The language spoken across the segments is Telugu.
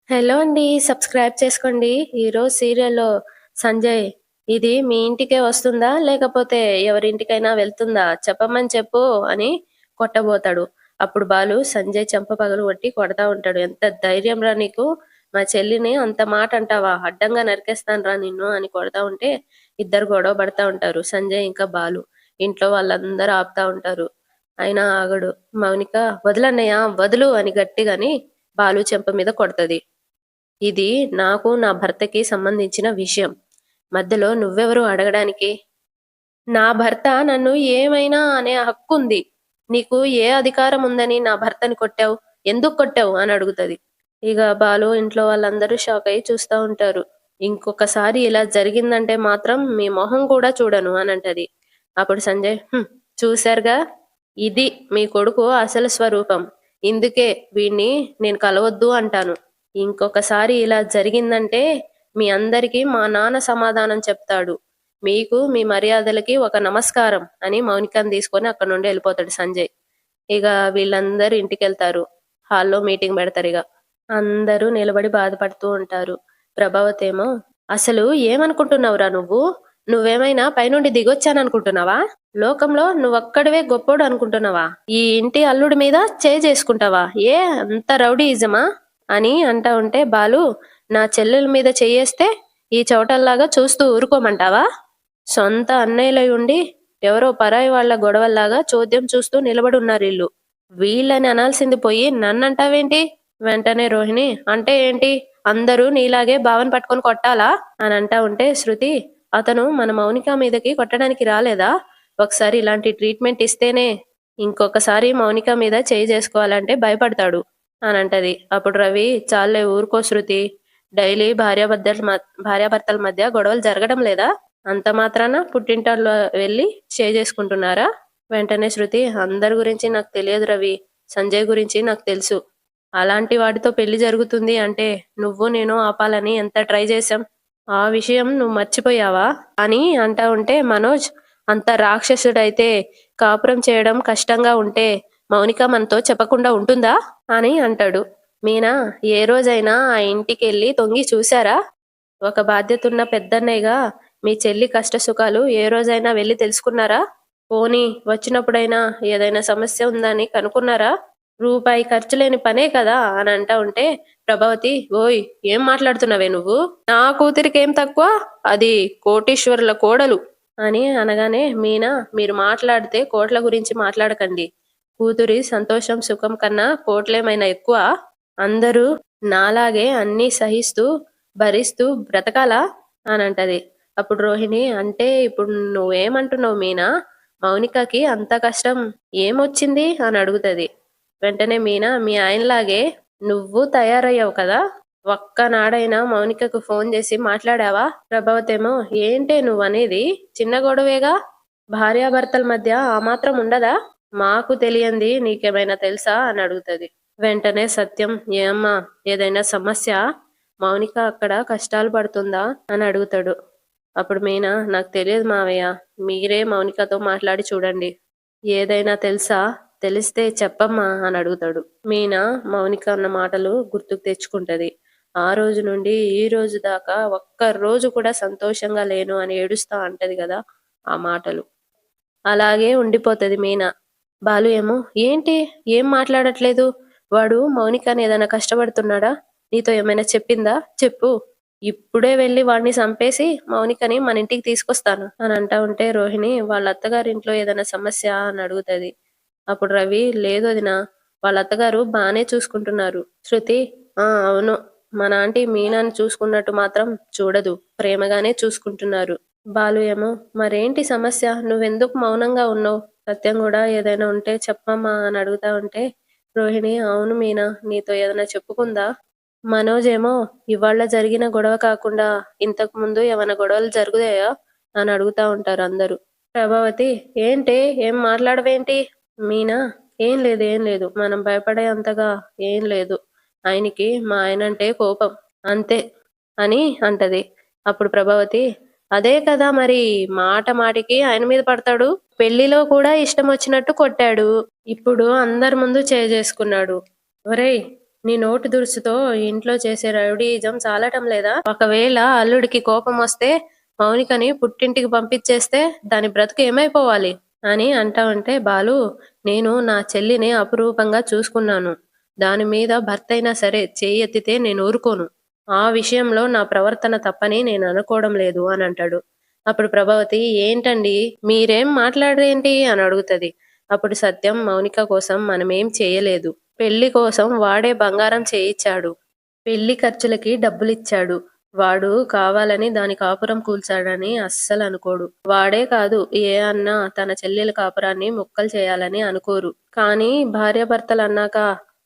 హలో అండి. సబ్స్క్రైబ్ చేసుకోండి. ఈరోజు సీరియల్‌లో సంజయ్ ఇది మీ ఇంటికే వస్తుందా? లేకపోతే ఎవరింటికైనా వెళ్తుందా? చెప్పమని చెప్పు అని కొట్టబోతాడు. అప్పుడు బాలు సంజయ్ చెంప పగలగొట్టి కొడతా ఉంటాడు. ఎంత ధైర్యంరా నీకు? మా చెల్లిని అంత మాట అంటావా? అడ్డంగా నరికేస్తానురా నిన్ను అని కొడతా ఉంటే ఇద్దరు గొడవ పడతా ఉంటారు. సంజయ్ ఇంకా బాలు. ఇంట్లో వాళ్ళందరూ ఆపుతా ఉంటారు. అయినా ఆగడు. మౌనిక వదులన్నయ్య వదులు అని గట్టిగని బాలు చెంప మీద కొడతది. ఇది నాకు నా భర్తకి సంబంధించిన విషయం. మధ్యలో నువ్వెవరు అడగడానికి? నా భర్త నన్ను ఏమైనా అనే హక్కుంది. నీకు ఏ అధికారం ఉందని నా భర్తని కొట్టావు? ఎందుకు కొట్టావు? అని అడుగుతది. ఇక బాలు ఇంట్లో వాళ్ళందరూ షాక్ అయ్యి చూస్తా ఉంటారు. ఇంకొకసారి ఇలా జరిగిందంటే మాత్రం మీ మొహం కూడా చూడను అని అంటది. అప్పుడు సంజయ్ చూశారుగా ఇది మీ కొడుకు అసలు స్వరూపం. ఇందుకే వీణ్ణి నేను కలవద్దు అంటాను. ఇంకొకసారి ఇలా జరిగిందంటే మీ అందరికీ మా నాన్న సమాధానం చెప్తాడు. మీకు మీ మర్యాదలకి ఒక నమస్కారం అని మౌనికని తీసుకొని అక్కడ నుండి వెళ్ళిపోతాడు సంజయ్. ఇక వీళ్ళందరూ ఇంటికెళ్తారు. హాల్లో మీటింగ్ పెడతారు. అందరూ నిలబడి బాధపడుతూ ఉంటారు. ప్రభావతేమో అసలు ఏమనుకుంటున్నావురా నువ్వు? నువ్వేమైనా పైనుండి దిగొచ్చాననుకుంటున్నావా? లోకంలో నువ్వొక్కడివే గొప్పోడు అనుకుంటున్నావా? ఈ ఇంటి అల్లుడి మీద చేసుకుంటావా? ఏ అంత రౌడీయిజమా? అని అంటా ఉంటే బాలు నా చెల్లెల మీద చెయ్యేస్తే ఈ చవటల్లాగా చూస్తూ ఊరుకోమంటావా? సొంత అన్నయ్యలై ఉండి ఎవరో పరాయి వాళ్ళ గొడవల్లాగా చోద్యం చూస్తూ నిలబడున్నారీళ్ళు. వీళ్ళని అనాల్సింది పోయి నన్నంటావేంటి? వెంటనే రోహిణి అంటే ఏంటి? అందరూ నీలాగే భావన పట్టుకొని కొట్టాలా? అని అంటా ఉంటే శృతి అతను మన మౌనిక మీదకి కొట్టడానికి రాలేదా? ఒకసారి ఇలాంటి ట్రీట్మెంట్ ఇస్తేనే ఇంకొకసారి మౌనిక మీద చేయి చేసుకోవాలంటే భయపడతాడు అని అంటది. అప్పుడు రవి చాలే ఊరుకో శృతి. డైలీ భార్యాభర్తల మధ్య గొడవలు జరగడం లేదా? అంత మాత్రాన పుట్టింటాల్లో వెళ్ళి చేసుకుంటున్నారా? వెంటనే శృతి అందరి గురించి నాకు తెలియదు రవి. సంజయ్ గురించి నాకు తెలుసు. అలాంటి వాడితో పెళ్లి జరుగుతుంది అంటే నువ్వు నేను ఆపాలని ఎంత ట్రై చేశాం. ఆ విషయం నువ్వు మర్చిపోయావా? అని అంటా ఉంటే మనోజ్ అంత రాక్షసుడైతే కాపురం చేయడం కష్టంగా ఉంటే మౌనిక మనతో చెప్పకుండా ఉంటుందా? అని అంటాడు. మీనా ఏ రోజైనా ఆ ఇంటికెళ్ళి తొంగి చూశారా? ఒక బాధ్యతున్న పెద్దన్నయ్యగా మీ చెల్లి కష్ట సుఖాలు ఏ రోజైనా వెళ్ళి తెలుసుకున్నారా? పోనీ వచ్చినప్పుడైనా ఏదైనా సమస్య ఉందని కనుక్కున్నారా? రూపాయి ఖర్చు లేని పనే కదా అని అంటా ఉంటే ప్రభావతి ఓయ్ ఏం మాట్లాడుతున్నావే నువ్వు? నా కూతురికేం తక్కువ? అది కోటీశ్వరుల కోడలు అని అనగానే మీనా మీరు మాట్లాడితే కోట్ల గురించి మాట్లాడకండి. కూతురి సంతోషం సుఖం కన్నా కోట్లేమైనా ఎక్కువ? అందరూ నాలాగే అన్నీ సహిస్తూ భరిస్తూ బ్రతకాలా అని అంటది. అప్పుడు రోహిణి అంటే ఇప్పుడు నువ్వేమంటున్నావు మీనా? మౌనికకి అంత కష్టం ఏమొచ్చింది అని అడుగుతది. వెంటనే మీనా మీ ఆయనలాగే నువ్వు తయారయ్యావు కదా? ఒక్కనాడైనా మౌనికకు ఫోన్ చేసి మాట్లాడావా? ప్రభావతేమో ఏంటే నువ్వనేది? చిన్న గొడవేగా, భార్యాభర్తల మధ్య ఆ మాత్రం ఉండదా? మాకు తెలియంది నీకేమైనా తెలుసా అని అడుగుతది. వెంటనే సత్యం ఏమ్మా ఏదైనా సమస్య? మౌనిక అక్కడ కష్టాలు పడుతుందా అని అడుగుతాడు. అప్పుడు మీనా నాకు తెలియదు మావయ్య. మీరే మౌనికతో మాట్లాడి చూడండి. ఏదైనా తెలుసా? తెలిస్తే చెప్పమ్మా అని అడుగుతాడు. మీనా మౌనిక అన్న మాటలు గుర్తుకు తెచ్చుకుంటది. ఆ రోజు నుండి ఈ రోజు దాకా ఒక్క రోజు కూడా సంతోషంగా లేను అని ఏడుస్తా అంటది కదా ఆ మాటలు. అలాగే ఉండిపోతది మీనా. బాలు ఏమో ఏంటి? ఏం మాట్లాడట్లేదు? వాడు మౌనికని ఏదైనా కష్టపడుతున్నాడా? నీతో ఏమైనా చెప్పిందా? చెప్పు. ఇప్పుడే వెళ్ళి వాడిని చంపేసి మౌనికని మన ఇంటికి తీసుకొస్తాను అని అంటా ఉంటే రోహిణి వాళ్ళ అత్తగారింట్లో ఏదైనా సమస్య అని అడుగుతది. అప్పుడు రవి లేదు వదినా, వాళ్ళ అత్తగారు బానే చూసుకుంటున్నారు. శృతి అవును. మన ఆంటీ మీనాని చూసుకున్నట్టు మాత్రం చూడదు. ప్రేమగానే చూసుకుంటున్నారు. బాలు ఏమో మరేంటి సమస్య? నువ్వెందుకు మౌనంగా ఉన్నావు? సత్యం కూడా ఏదైనా ఉంటే చెప్పమ్మా అని అడుగుతా ఉంటే రోహిణి అవును మీనా నీతో ఏదైనా చెప్పుకుందా? మనోజ్ ఏమో ఇవాళ జరిగిన గొడవ కాకుండా ఇంతకు ముందు ఏమైనా గొడవలు జరుగుతాయా అని అడుగుతా ఉంటారు అందరూ. ప్రభావతి ఏంటి? ఏం మాట్లాడవేంటి? మీనా ఏం లేదు ఏం లేదు. మనం భయపడే అంతగా ఏం లేదు. ఆయనకి మా ఆయనంటే కోపం అంతే అని అంటది. అప్పుడు ప్రభావతి అదే కదా మరి మాట మాటికి ఆయన మీద పడతాడు. పెళ్లిలో కూడా ఇష్టం వచ్చినట్టు కొట్టాడు. ఇప్పుడు అందరి ముందు చేసుకున్నాడు. ఒరేయ్ నీ నోటి దురుసుతో ఇంట్లో చేసే రౌడీయిజం చాలటం లేదా? ఒకవేళ అల్లుడికి కోపం వస్తే మౌనికని పుట్టింటికి పంపించేస్తే దాని బ్రతుకు ఏమైపోవాలి అని అంటా ఉంటే బాలు, నేను నా చెల్లిని అపురూపంగా చూసుకున్నాను. దాని మీద భర్త అయినా సరే చేయి ఎత్తితే నేను ఊరుకోను. ఆ విషయంలో నా ప్రవర్తన తప్పని నేను అనుకోవడం లేదు అని అంటాడు. అప్పుడు ప్రభావతి, ఏంటండి మీరేం మాట్లాడరేంటి అని అడుగుతది. అప్పుడు సత్యం, మౌనిక కోసం మనమేం చేయలేదు. పెళ్లి కోసం వాడే బంగారం చేయిచ్చాడు. పెళ్లి ఖర్చులకి డబ్బులిచ్చాడు. వాడు కావాలని దాని కాపురం కూల్చాడని అస్సలు అనుకోడు. వాడే కాదు, ఏ అన్నా తన చెల్లెల కాపురాన్ని ముక్కలు చేయాలని అనుకోరు. కానీ భార్యాభర్తలన్నాక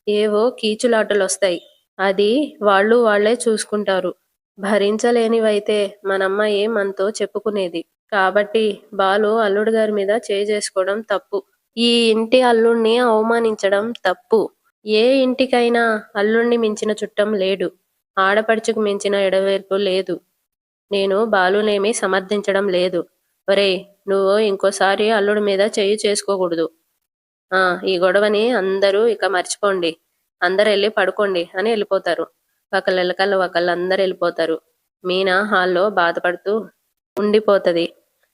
ఏవో కీచులాటలొస్తాయి. అది వాళ్ళు వాళ్లే చూసుకుంటారు. భరించలేనివైతే మనమ్మాయి మనతో చెప్పుకునేది. కాబట్టి బాలు అల్లుడు గారి మీద చేయి చేసుకోవడం తప్పు. ఈ ఇంటి అల్లుణ్ణి అవమానించడం తప్పు. ఏ ఇంటికైనా అల్లుణ్ణి మించిన చుట్టం లేడు. ఆడపడుచుకు మించిన ఎడవేర్పు లేదు. నేను బాలునేమి సమర్థించడం లేదు. ఒరేయ్, నువ్వు ఇంకోసారి అల్లుడి మీద చెయ్యి చేసుకోకూడదు. ఈ గొడవని అందరూ ఇక మర్చిపోండి. అందరు వెళ్ళి పడుకోండి అని వెళ్ళిపోతారు. ఒకళ్ళెలకల్లా ఒకళ్ళందరూ వెళ్ళిపోతారు. మీనా హాల్లో బాధపడుతూ ఉండిపోతది.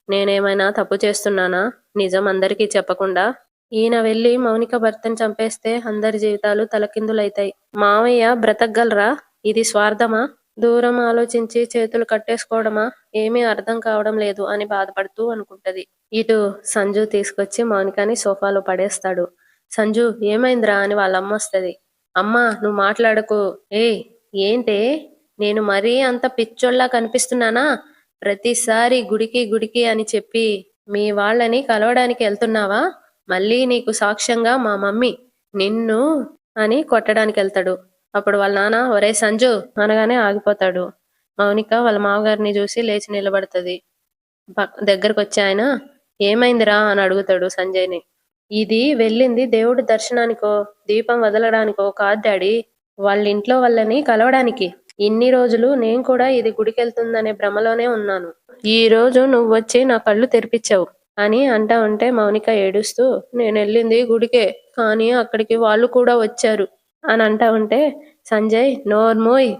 నేనేమైనా తప్పు చేస్తున్నానా? నిజం అందరికీ చెప్పకుండా ఈయన వెళ్ళి మౌనిక భర్తని చంపేస్తే అందరి జీవితాలు తలకిందులైతాయి. మావయ్య బ్రతకగలరా? ఇది స్వార్థమా? దూరం ఆలోచించి చేతులు కట్టేసుకోవడమా? ఏమీ అర్థం కావడం లేదు అని బాధపడుతూ అనుకుంటది. ఇటు సంజు తీసుకొచ్చి మౌనికని సోఫాలో పడేస్తాడు. సంజు, ఏమైందిరా అని వాళ్ళమ్మ వస్తది. అమ్మా, నువ్వు మాట్లాడకు. ఏయ్, ఏంటే నేను మరీ అంత పిచ్చోళ్ళ కనిపిస్తున్నానా? ప్రతిసారి గుడికి గుడికి అని చెప్పి మీ వాళ్ళని కలవడానికి వెళ్తున్నావా? మళ్ళీ నీకు సాక్ష్యంగా మా మమ్మీ నిన్ను అని కొట్టడానికి వెళ్తాడు. అప్పుడు వాళ్ళ నాన్న, ఒరే సంజు అనగానే ఆగిపోతాడు. మౌనిక వాళ్ళ మామగారిని చూసి లేచి నిలబడుతుంది. దగ్గరకు వచ్చి ఆయన, ఏమైందిరా అని అడుగుతాడు సంజయ్ని. ఇది వెళ్ళింది దేవుడి దర్శనానికో దీపం వదలడానికో కాదు డాడీ, వాళ్ళ ఇంట్లో వాళ్ళని కలవడానికి. ఇన్ని రోజులు నేను కూడా ఇది గుడికెళ్తుందనే భ్రమలోనే ఉన్నాను. ఈ రోజు నువ్వు వచ్చి నా కళ్ళు తెరిపించావు అని అంటా ఉంటే మౌనిక ఏడుస్తూ, నేను వెళ్ళింది గుడికే, కానీ అక్కడికి వాళ్ళు కూడా వచ్చారు అని అంటా ఉంటే సంజయ్, నోర్మోయ్,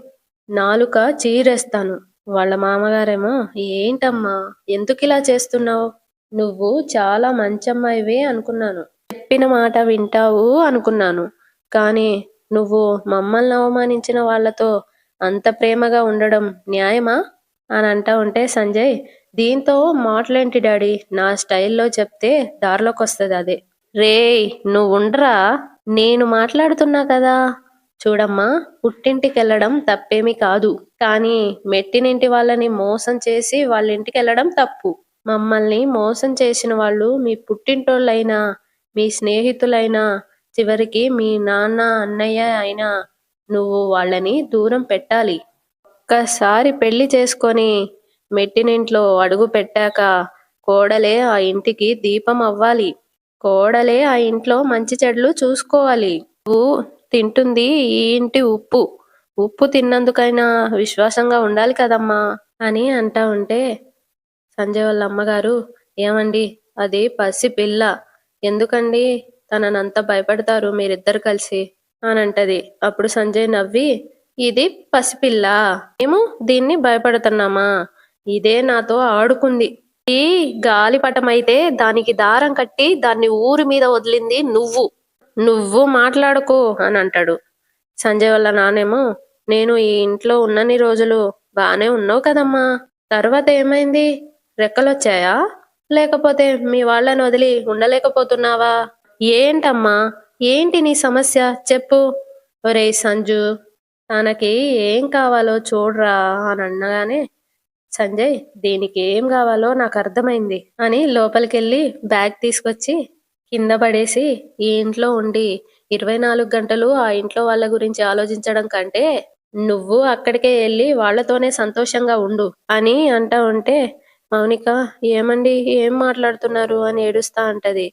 నాలుక చీరేస్తాను. వాళ్ళ మామగారేమో, ఏంటమ్మా ఎందుకు ఇలా చేస్తున్నావు? నువ్వు చాలా మంచమ్మాయివే అనుకున్నాను. చెప్పిన మాట వింటావు అనుకున్నాను. కానీ నువ్వు మమ్మల్ని అవమానించిన వాళ్లతో అంత ప్రేమగా ఉండడం న్యాయమా అని అంటా ఉంటే సంజయ్, దీంతో మాటలేంటి డాడీ, నా స్టైల్లో చెప్తే దారిలోకి వస్తుంది అదే. రేయ్, నువ్వు ఉండరా, నేను మాట్లాడుతున్నా కదా. చూడమ్మా, పుట్టింటికెళ్ళడం తప్పేమీ కాదు, కానీ మెట్టినింటి వాళ్ళని మోసం చేసి వాళ్ళ ఇంటికి వెళ్ళడం తప్పు. మమ్మల్ని మోసం చేసిన వాళ్ళు మీ పుట్టింటోళ్ళైనా మీ స్నేహితులైనా చివరికి మీ నాన్న అన్నయ్య అయినా నువ్వు వాళ్ళని దూరం పెట్టాలి. ఒక్కసారి పెళ్లి చేసుకొని మెట్టినింట్లో అడుగు పెట్టాక కోడలే ఆ ఇంటికి దీపం అవ్వాలి. కోడలే ఆ ఇంట్లో మంచి చెడులు చూసుకోవాలి. నువ్వు తింటుంది ఈ ఇంటి ఉప్పు. ఉప్పు తిన్నందుకైనా విశ్వాసంగా ఉండాలి కదమ్మా అని అంటా ఉంటే సంజయ్ వాళ్ళ అమ్మగారు, ఏమండి, అది పసి పిల్ల, ఎందుకండి తననంత భయపడతారు మీరిద్దరు కలిసి అని అంటది. అప్పుడు సంజయ్ నవ్వి, ఇది పసిపిల్ల, మేము దీన్ని భయపడుతున్నామా? ఇదే నాతో ఆడుకుంది. ఈ గాలిపటమైతే దానికి దారం కట్టి దాన్ని ఊరి మీద వదిలింది నువ్వు. నువ్వు మాట్లాడుకో అని అంటాడు. సంజయ్ వాళ్ళ నానేమో, నేను ఈ ఇంట్లో ఉన్నన్ని రోజులు బానే ఉన్నావు కదమ్మా, తర్వాత ఏమైంది? రెక్కలొచ్చాయా? లేకపోతే మీ వాళ్ళని వదిలి ఉండలేకపోతున్నావా? ఏంటమ్మా, ఏంటి నీ సమస్య చెప్పు. ఒరేయ్ సంజు, తనకి ఏం కావాలో చూడరా అని అనగానే సంజయ్, దీనికి ఏం కావాలో నాకు అర్థమైంది అని లోపలికెళ్ళి బ్యాగ్ తీసుకొచ్చి కింద పడేసి, ఈ ఇంట్లో ఉండి 24 గంటలు ఆ ఇంట్లో వాళ్ళ గురించి ఆలోచించడం కంటే నువ్వు అక్కడికే వెళ్ళి వాళ్లతోనే సంతోషంగా ఉండు అని అంటా ఉంటే మౌనిక, ఏమండి ఏం మాట్లాడుతున్నారు అని ఏడుస్తా అంటది.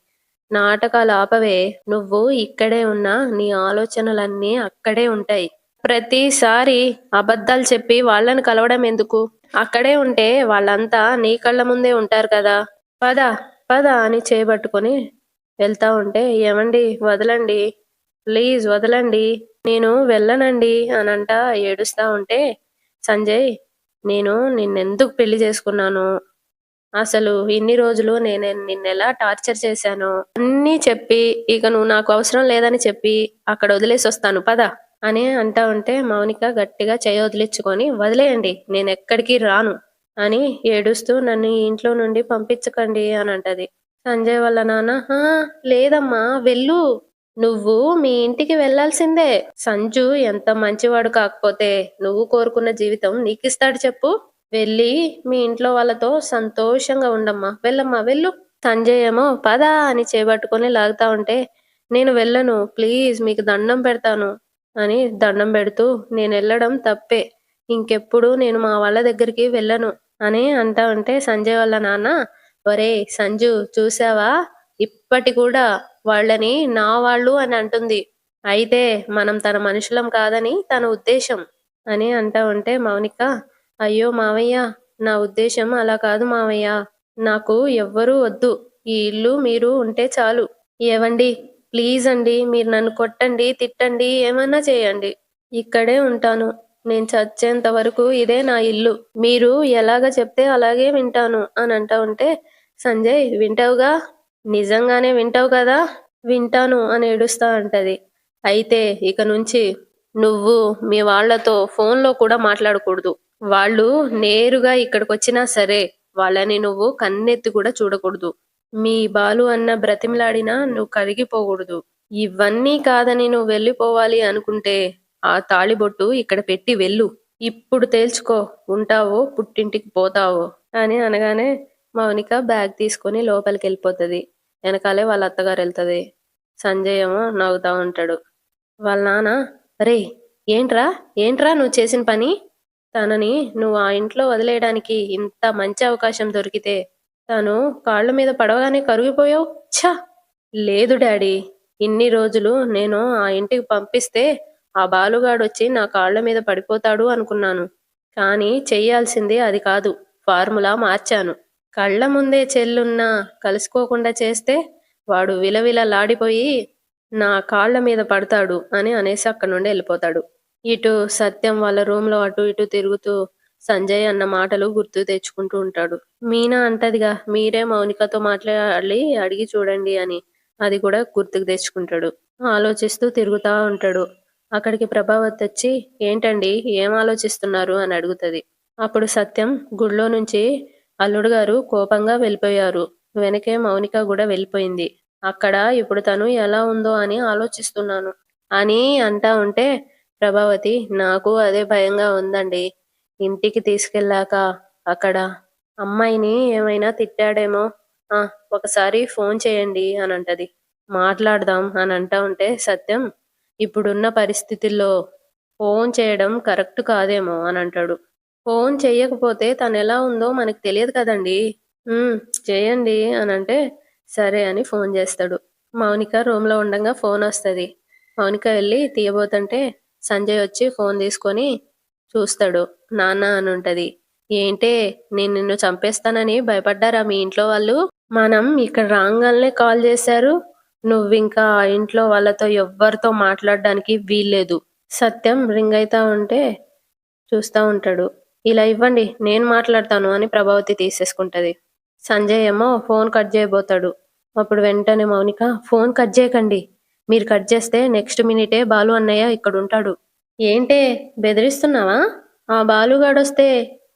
నాటకాలు ఆపవే, నువ్వు ఇక్కడే ఉన్నా నీ ఆలోచనలన్నీ అక్కడే ఉంటాయి. ప్రతిసారి అబద్ధాలు చెప్పి వాళ్ళని కలవడం ఎందుకు? అక్కడే ఉంటే వాళ్ళంతా నీ కళ్ళ ముందే ఉంటారు కదా. పద పద అని చేపట్టుకొని వెళ్తా ఉంటే, ఏమండి వదలండి, ప్లీజ్ వదలండి. నేను వెళ్ళనండి అనంట ఏడుస్తా ఉంటే, సంజయ్ నేను నిన్నెందుకు పెళ్లి చేసుకున్నాను? అసలు ఇన్ని రోజులు నేను నిన్నెలా టార్చర్ చేశానో అన్నీ చెప్పి, ఇక నువ్వు నాకు అవసరం లేదని చెప్పి అక్కడ వదిలేసొస్తాను పద అని అంటా ఉంటే మౌనిక గట్టిగా చెయ్యి వదిలించుకొని వదిలేయండి నేనెక్కడికి రాను అని ఏడుస్తూ నన్ను ఈ ఇంట్లో నుండి పంపించకండి అని అంటది. సంజయ్ వాళ్ళ నాన్న "ఆ! లేదమ్మా వెళ్ళు. నువ్వు మీ ఇంటికి వెళ్ళాల్సిందే. సంజు ఎంత మంచివాడు కాకపోతే నువ్వు కోరుకున్న జీవితం నీకిస్తాడు చెప్పు. వెళ్ళి మీ ఇంట్లో వాళ్ళతో సంతోషంగా ఉండమ్మా. వెళ్ళమ్మా వెళ్ళు." సంజయ్ ఏమో పద అని చేపట్టుకొని లాగుతా ఉంటే నేను వెళ్ళను ప్లీజ్ మీకు దండం పెడతాను అని దండం పెడుతూ నేనెళ్ళడం తప్పే. ఇంకెప్పుడు నేను మా వాళ్ళ దగ్గరికి వెళ్ళను అని అంటా ఉంటే సంజయ్ వాళ్ళ నాన్న ఒరేయ్ సంజు చూసావా? ఇప్పటి కూడా వాళ్ళని నా వాళ్ళు అని అంటుంది. అయితే మనం తన మనుషులం కాదని తన ఉద్దేశం అని అంటా ఉంటే మౌనిక అయ్యో మావయ్య నా ఉద్దేశం అలా కాదు మావయ్య. నాకు ఎవ్వరూ వద్దు. ఈ ఇల్లు మీరు ఉంటే చాలు. ఏవండి ప్లీజ్ అండి మీరు నన్ను కొట్టండి, తిట్టండి ఏమన్నా చేయండి. ఇక్కడే ఉంటాను. నేను చచ్చేంత వరకు ఇదే నా ఇల్లు. మీరు ఎలాగ చెప్తే అలాగే వింటాను అని అంటా ఉంటే సంజయ్ వింటావుగా? నిజంగానే వింటావు కదా? వింటాను అని ఏడుస్తా అంటది. అయితే ఇక నుంచి నువ్వు మీ వాళ్ళతో ఫోన్‌లో కూడా మాట్లాడకూడదు. వాళ్ళు నేరుగా ఇక్కడికొచ్చినా సరే వాళ్ళని నువ్వు కన్నెత్తి కూడా చూడకూడదు. మీ బాలు అన్న బ్రతిమిలాడినా నువ్వు కరిగిపోకూడదు. ఇవన్నీ కాదని నువ్వు వెళ్ళిపోవాలి అనుకుంటే ఆ తాళిబొట్టు ఇక్కడ పెట్టి వెళ్ళు. ఇప్పుడు తేల్చుకో ఉంటావో పుట్టింటికి పోతావో అని అనగానే మౌనిక బ్యాగ్ తీసుకొని లోపలికెళ్ళిపోతది. వెనకాలే వాళ్ళ అత్తగారు వెళ్తది. సంజయ్ ఏమో నవ్వుతా ఉంటాడు. వాళ్ళ నాన్న రేయ్ ఏంట్రా ఏంట్రా నువ్వు చేసిన పని? తనని నువ్వు ఆ ఇంట్లో వదిలేయడానికి ఇంత మంచి అవకాశం దొరికితే తను కాళ్ళ మీద పడవగానే కరిగిపోయావు. ఛ! లేదు డాడీ. ఇన్ని రోజులు నేను ఆ ఇంటికి పంపిస్తే ఆ బాలుగాడొచ్చి నా కాళ్ళ మీద పడిపోతాడు అనుకున్నాను. కానీ చెయ్యాల్సింది అది కాదు. ఫార్ములా మార్చాను. కళ్ళ ముందే చెల్లున్నా కలుసుకోకుండా చేస్తే వాడు విలవిలలాడిపోయి నా కాళ్ళ మీద పడతాడు అని అనేసి అక్కడి నుండి వెళ్ళిపోతాడు. ఇటు సత్యం వాళ్ళ రూమ్‌లో అటు ఇటు తిరుగుతూ సంజయ్ అన్న మాటలు గుర్తు తెచ్చుకుంటూ ఉంటాడు. మీనా అంటదిగా మీరే మౌనికతో మాట్లాడి అడిగి చూడండి అని. అది కూడా గుర్తుకు తెచ్చుకుంటాడు. ఆలోచిస్తూ తిరుగుతా ఉంటాడు. అక్కడికి ప్రభావతి వచ్చి ఏంటండి ఏం ఆలోచిస్తున్నారు అని అడుగుతది. అప్పుడు సత్యం గుడిలో నుంచి అల్లుడు గారు కోపంగా వెళ్ళిపోయారు. వెనకే మౌనిక కూడా వెళ్ళిపోయింది. అక్కడ ఇప్పుడు తను ఎలా ఉందో అని ఆలోచిస్తున్నాను అని అంటా ఉంటే ప్రభావతి నాకు అదే భయంగా ఉందండి. ఇంటికి తీసుకెళ్ళాక అక్కడ అమ్మాయిని ఏమైనా తిట్టాడేమో ఆ ఒకసారి ఫోన్ చేయండి అని అంటది. మాట్లాడదాం అని అంటా ఉంటే సత్యం ఇప్పుడున్న పరిస్థితుల్లో ఫోన్ చేయడం కరెక్ట్ కాదేమో అని అంటాడు. ఫోన్ చెయ్యకపోతే తనెలా ఉందో మనకు తెలియదు కదండీ! హ్మ్. చేయండి అనంటే, సరే అని ఫోన్ జేస్తాడు. మౌనిక రూమ్‌లో ఉండంగా ఫోనొస్తది. మౌనిక వెళ్లి తీయబోతంటే, సంజయ్ వచ్చి ఫోన్ తీసుకొని చూస్తాడు. నాన్న అనుంటది. ఏంటే నేను నిన్ను చంపేస్తానని భయపడ్డారా మీ ఇంట్లో వాళ్ళు? మనం ఇక్కడ రాంగాల్నే కాల్ జేశారు. నువ్వింకా ఆ ఇంట్లో వాళ్ళతో ఎవ్వరితో మాట్లాడడానికి వీల్లేదు. సత్యం రింగ్ అయితా ఉంటే చూస్తా ఉంటాడు. ఇలా ఇవ్వండి నేను మాట్లాడతాను అని ప్రభావతి తీసేసుకుంటది. సంజయ్ ఏమో ఫోన్ కట్ చేయబోతాడు. అప్పుడు వెంటనే మౌనిక ఫోన్ కట్ చేయకండి. మీరు కట్ చేస్తే నెక్స్ట్ మినిటే బాలు అన్నయ్య ఇక్కడుంటాడు. ఏంటే బెదిరిస్తున్నావా? ఆ బాలుగాడొస్తే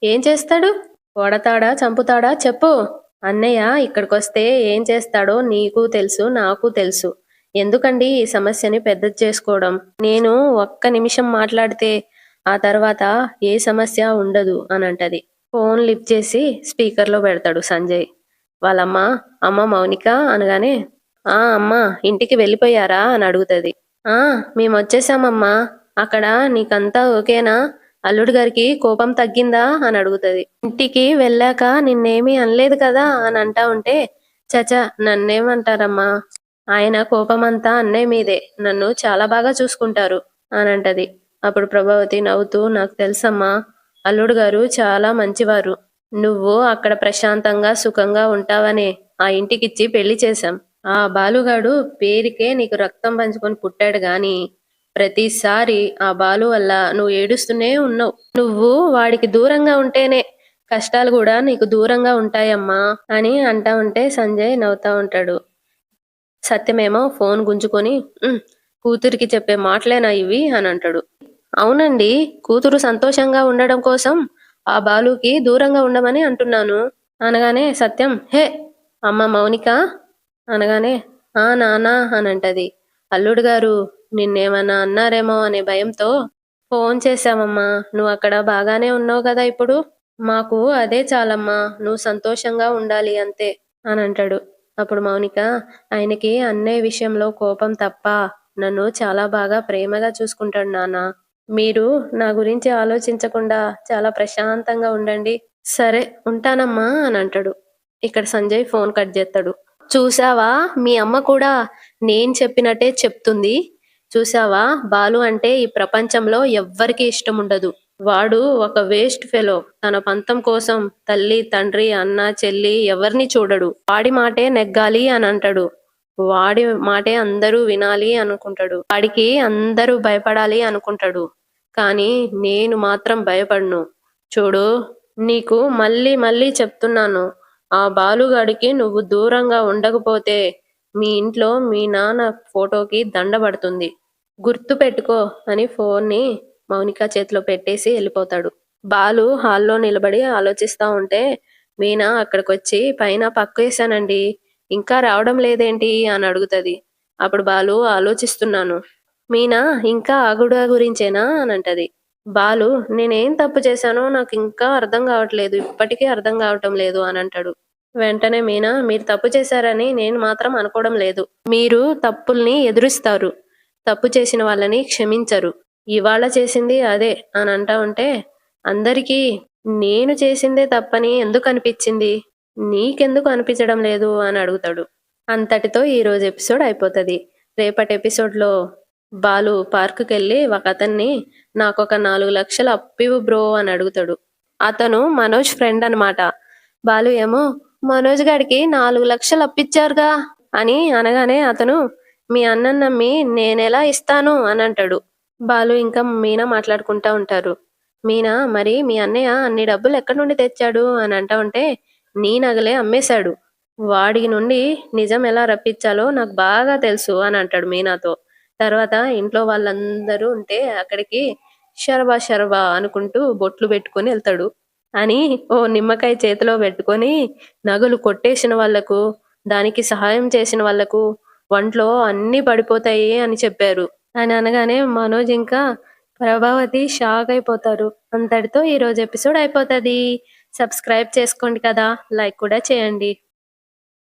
ఏం చేస్తాడు? కొడతాడా చంపుతాడా చెప్పు. అన్నయ్య ఇక్కడికొస్తే ఏం చేస్తాడో నీకు తెలుసు నాకు తెలుసు. ఎందుకండి ఈ సమస్యని పెద్దది చేసుకోవడం? నేను ఒక్క నిమిషం మాట్లాడితే ఆ తర్వాత ఏ సమస్య ఉండదు అనంటది. ఫోన్ లిఫ్ట్ చేసి స్పీకర్‌లో పెడతాడు సంజయ్. వాళ్ళమ్మ, "అమ్మ మౌనిక" అనగానే, "ఆ! అమ్మా ఇంటికి వెళ్ళిపోయారా?" అని అడుగుతది. "ఆ! మేమొచ్చేసామమ్మా. అక్కడ నీకంతా ఓకేనా? అల్లుడు గారికి కోపం తగ్గిందా?" అని అడుగుతది. "ఇంటికి వెళ్ళాక నిన్నేమీ అనలేదు కదా?" అని అంటా ఉంటే, "ఛ! నన్నేమంటారమ్మా? ఆయన కోపమంతా అన్నయ్య మీదే. నన్ను చాలా బాగా చూసుకుంటారు" అనంటది. అప్పుడు ప్రభావతి నవ్వుతూ నాకు తెలుసమ్మా అల్లుడు గారు చాలా మంచివారు. నువ్వు అక్కడ ప్రశాంతంగా సుఖంగా ఉంటావనే ఆ ఇంటికిచ్చి పెళ్లి చేశాం. ఆ బాలుగాడు పేరుకే నీకు రక్తం పంచుకొని పుట్టాడు గాని ప్రతిసారి ఆ బాలు వల్ల నువ్వు ఏడుస్తూనే ఉన్నావు. నువ్వు వాడికి దూరంగా ఉంటేనే కష్టాలు కూడా నీకు దూరంగా ఉంటాయమ్మా అని అంటా ఉంటే సంజయ్ నవ్వుతా ఉంటాడు. సత్యమేమో ఫోన్ గుంజుకొని కూతురికి చెప్పే మాటలేనా ఇవి అని అంటాడు. అవునండి, కూతురు సంతోషంగా ఉండడం కోసం ఆ బాలుకి దూరంగా ఉండమని అంటున్నాను అనగానే సత్యం హే అమ్మ మౌనిక అనగానే ఆ నానా అనంటది. అల్లుడు గారు నిన్నేమన్నా అన్నారేమో అనే భయంతో ఫోన్ చేశామమ్మా, నువ్వు అక్కడ బాగానే ఉన్నావు కదా ఇప్పుడు, మాకు అదే చాలమ్మా, నువ్వు సంతోషంగా ఉండాలి అంతే అనంటాడు. అప్పుడు మౌనిక ఆయనకి అన్నయ్య విషయంలో కోపం తప్ప నన్ను చాలా బాగా ప్రేమగా చూసుకుంటాడు నాన్న, మీరు నా గురించి ఆలోచించకుండా చాలా ప్రశాంతంగా ఉండండి. సరే ఉంటానమ్మా అని అంటాడు. ఇక్కడ సంజయ్ ఫోన్ కట్ చేస్తాడు. చూసావా, మీ అమ్మ కూడా నేను చెప్పినట్టే చెప్తుంది. చూసావా, బాలు అంటే ఈ ప్రపంచంలో ఎవ్వరికీ ఇష్టం ఉండదు. వాడు ఒక వేస్ట్ ఫెలో. తన పంతం కోసం తల్లి తండ్రి అన్న చెల్లి ఎవరిని చూడడు. వాడి మాటే నెగ్గాలి అని అంటాడు. వాడి మాటే అందరూ వినాలి అనుకుంటాడు. వాడికి అందరూ భయపడాలి అనుకుంటాడు. కానీ నేను మాత్రం భయపడను. చూడు, నీకు మళ్ళీ మళ్ళీ చెప్తున్నాను, ఆ బాలుగాడికి నువ్వు దూరంగా ఉండకపోతే మీ ఇంట్లో మీ నాన్న ఫోటోకి దండ పడుతుంది. గుర్తు పెట్టుకో అని ఫోన్ని మౌనిక చేతిలో పెట్టేసి వెళ్ళిపోతాడు. బాలు హాల్లో నిలబడి ఆలోచిస్తా ఉంటే మీనా అక్కడికొచ్చి పైన పక్కేశానండి, ఇంకా రావడం లేదేంటి అని అడుగుతది. అప్పుడు బాలు ఆలోచిస్తున్నాను. మీనా ఇంకా ఆగుడా గురించేనా అని అంటది. బాలు నేనేం తప్పు చేశానో నాకు ఇంకా అర్థం కావట్లేదు, ఇప్పటికీ అర్థం కావటం లేదు అని అంటాడు. వెంటనే మీనా మీరు తప్పు చేశారని నేను మాత్రం అనుకోవడం లేదు. మీరు తప్పుల్ని ఎదురిస్తారు, తప్పు చేసిన వాళ్ళని క్షమించరు. ఇవాళ చేసింది అదే అని అంటా ఉంటే అందరికీ నేను చేసిందే తప్పని ఎందుకు అనిపించింది, నీకెందుకు అనిపించడం లేదు అని అడుగుతాడు. అంతటితో ఈ రోజు ఎపిసోడ్ అయిపోతుంది. రేపటి ఎపిసోడ్లో బాలు పార్కుకెళ్ళి ఒక అతన్ని నాకొక 4 లక్షలు అప్పివు బ్రో అని అడుగుతాడు. అతను మనోజ్ ఫ్రెండ్ అనమాట. బాలు ఏమో మనోజ్ గాడికి 4 లక్షలు అప్పిచ్చారుగా అని అనగానే అతను మీ అన్నను నమ్మి నేనెలా ఇస్తాను అని అంటాడు. బాలు ఇంకా మీనా మాట్లాడుకుంటా ఉంటారు. మీనా మరి మీ అన్నయ్య అన్ని డబ్బులు ఎక్కడి నుండి తెచ్చాడు అని అంటా ఉంటే నీ నగలే అమ్మేశాడు. వాడి నుండి నిజం ఎలా రప్పించాలో నాకు బాగా తెలుసు అని అంటాడు మీనాతో. తర్వాత ఇంట్లో వాళ్ళందరూ ఉంటే అక్కడికి శరబా శరబా అనుకుంటూ బొట్లు పెట్టుకొని వెళ్తాడు. అని ఓ నిమ్మకాయ చేతిలో పెట్టుకొని నగలు కొట్టేసిన వాళ్లకు, దానికి సహాయం చేసిన వాళ్లకు ఒంట్లో అన్ని పడిపోతాయి అని చెప్పారు అని అనగానే మనోజ్ ఇంకా ప్రభావతి షాక్ అయిపోతారు. అంతటితో ఈ రోజు ఎపిసోడ్ అయిపోతుంది. సబ్స్క్రైబ్ చేసుకోండి కదా, లైక్ కూడా చేయండి.